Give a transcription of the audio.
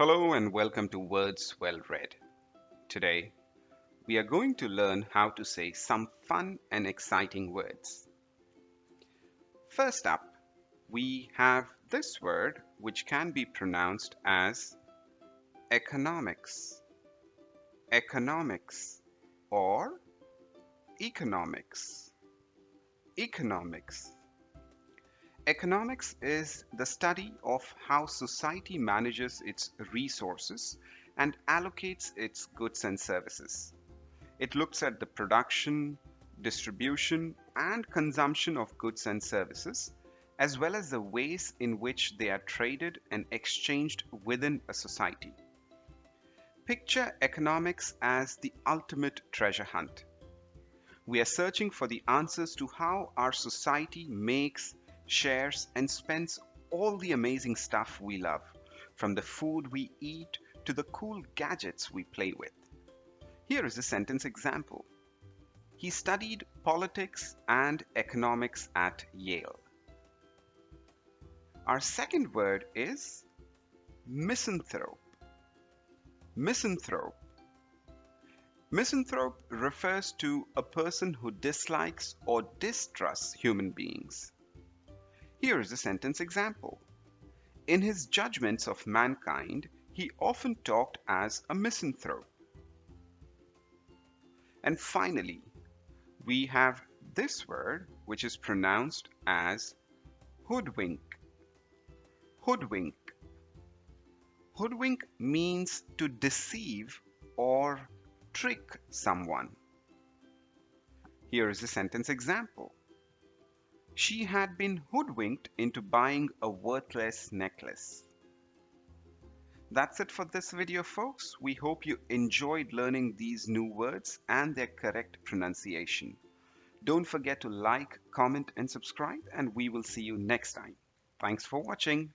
Hello and welcome to Words Well Read. Today, we are going to learn how to say some fun and exciting words. First up, we have this word which can be pronounced as economics, economics, or economics, economics. Economics is the study of how society manages its resources and allocates its goods and services. It looks at the production, distribution, and consumption of goods and services, as well as the ways in which they are traded and exchanged within a society. Picture economics as the ultimate treasure hunt. We are searching for the answers to how our society makes, shares, and spends all the amazing stuff we love, from the food we eat to the cool gadgets we play with. Here is a sentence example. He studied politics and economics at Yale. Our second word is misanthrope. Misanthrope. Misanthrope refers to a person who dislikes or distrusts human beings. Here is a sentence example. In his judgments of mankind, he often talked as a misanthrope. And finally, we have this word which is pronounced as hoodwink. Hoodwink. Hoodwink means to deceive or trick someone. Here is a sentence example. She had been hoodwinked into buying a worthless necklace. That's it for this video, folks. We hope you enjoyed learning these new words and their correct pronunciation. Don't forget to like, comment, and subscribe, and we will see you next time. Thanks for watching.